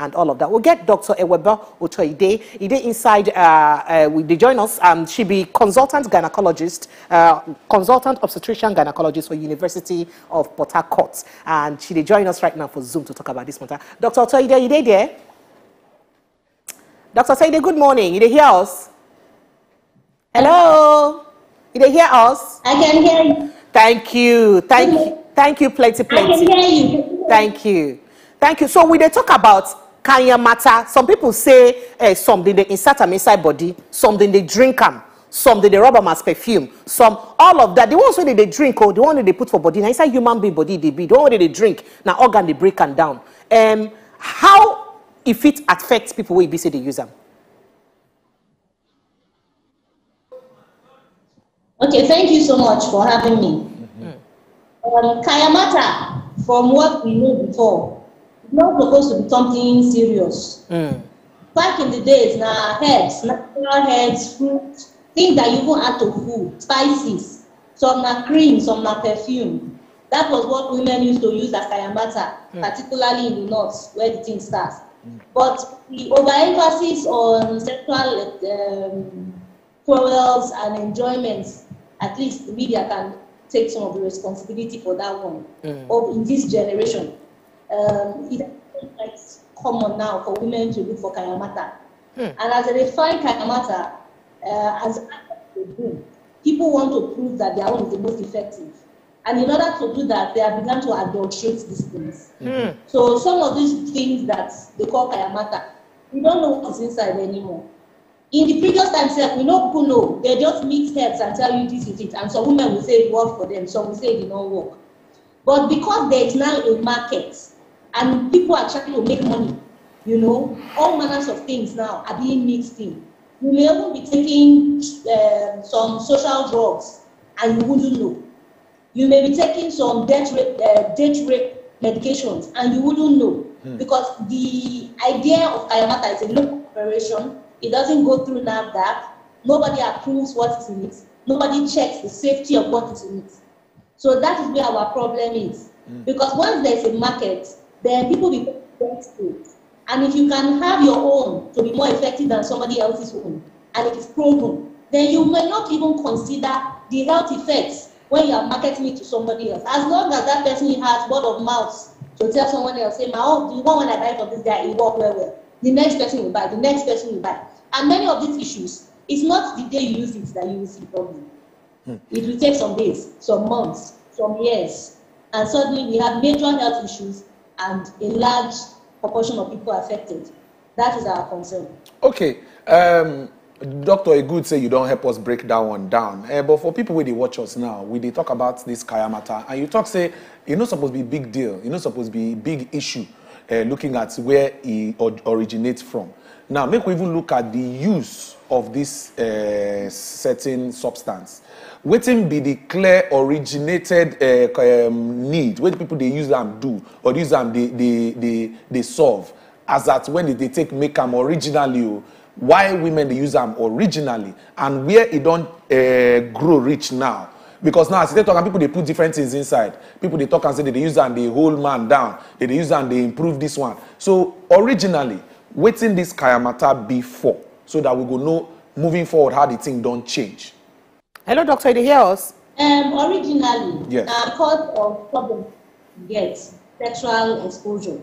and all of that. We'll get Dr. Eweba Otoide. Ide inside, they join us. She be consultant gynecologist, consultant obstetrician gynecologist for University of Port Harcourt. And she they join us right now for Zoom to talk about this matter. Dr. Otoide, you there? Dr. Otoide, good morning. You they hear us? Hello? You they hear us? I can hear you. Thank you. Thank you, plenty. I can hear you. Thank you. So we they talk about Kanya matter. Some people say something they insert them inside body, something they drink them, something they rub them as perfume, some all of that. The ones when they drink or the one that they put for body, now inside human being body they be. The one that they drink, now organ they break and down. How if it affects people where be say they use them? Okay, thank you so much for having me. Kayamata, from what we knew before, is not supposed to be something serious. Back in the days, now herbs, natural herbs, fruits, things that you even add to food, spices, some na cream, some na perfume. That was what women used to use as Kayamata, particularly in the north, where the thing starts. But the overemphasis on sexual quarrels and enjoyments, at least the media can take some of the responsibility for that one. Or in this generation, it's common now for women to look for Kayamata. And as they find Kayamata, as they do, people want to prove that their own is the most effective. And in order to do that, they have begun to adulterate these things. So some of these things that they call Kayamata, we don't know what's inside anymore. In the previous times, we know people know. They just mix herbs and tell you this is it. And some women will say it worked for them. Some will say it did not work. But because there is now a market and people are trying to make money, you know, all manners of things now are being mixed in. You may even be taking some social drugs and you wouldn't know. You may be taking some death rate medications and you wouldn't know. Because the idea of Kayamata is a local operation. It doesn't go through NAFDAC. Nobody approves what is in it. Nobody checks the safety of what is in it. So that is where our problem is. Because once there's a market, then people become desperate. And if you can have your own to be more effective than somebody else's own, and it is proven, then you may not even consider the health effects when you are marketing it to somebody else. As long as that person has word of mouth to tell someone else, say, the one when I buy from this guy, it worked well, well. The next person will buy, the next person will buy. And many of these issues, it's not the day you use it that you will see problem. It will take some days, some months, some years. And suddenly we have major health issues and a large proportion of people affected. That is our concern. Okay. Dr. Egud say you don't help us break that one down. But for people where they watch us now, we they talk about this Kayamata, and you talk say, it's not supposed to be a big deal. It's not supposed to be a big issue, looking at where it originates from. Now, make we even look at the use of this certain substance. Waiting be the clear originated need, where the people they use them do, or use them they solve, as that when they make them originally, why women they use them originally, and where it don't grow rich now. Because now, as they talk, and people they put different things inside. People they talk and say they use and they hold man down. They use and they improve this one. So originally, waiting this Kayamata before, so that we go know moving forward how the thing don't change. Hello, doctor, you hear us? Originally, yes. Cause of problem get sexual exposure.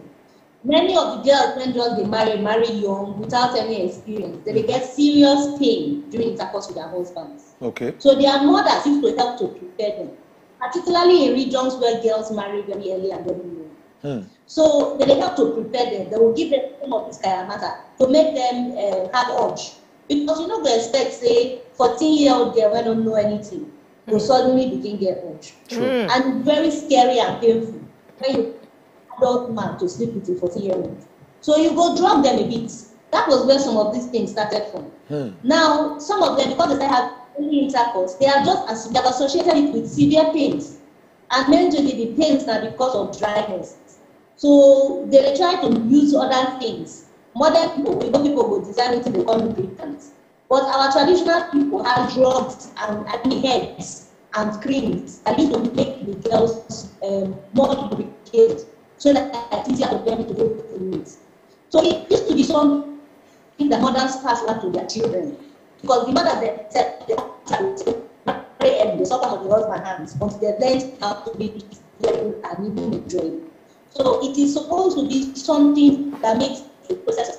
Many of the girls when just they marry young without any experience, they get serious pain during intercourse with their husbands. Okay. So their mothers used to help to prepare them, particularly in regions where girls marry very early and very young. So they help to prepare them. They will give them some of this Kayamata to make them have urge. Because you know they expect, say, 14-year-old girl when don't know anything, will suddenly begin get urge. And very scary and painful when you adult man to sleep with a 14-year-old. So you go drug them a bit. That was where some of these things started from. Now, some of them, because they have early intercourse, they are associated it with severe pains. And majorly the pains are because of dryness. So they try to use other things. Modern people will design it to become lubricant. But our traditional people have drugs and herbs and creams that used to make the girls more lubricated so that it's easier for them to go through it. So it used to be something that mothers pass on to their children. Because the mother themselves, they suffer from the husband's hands until they learn how to be level and even enjoy. So it is supposed to be something that makes the process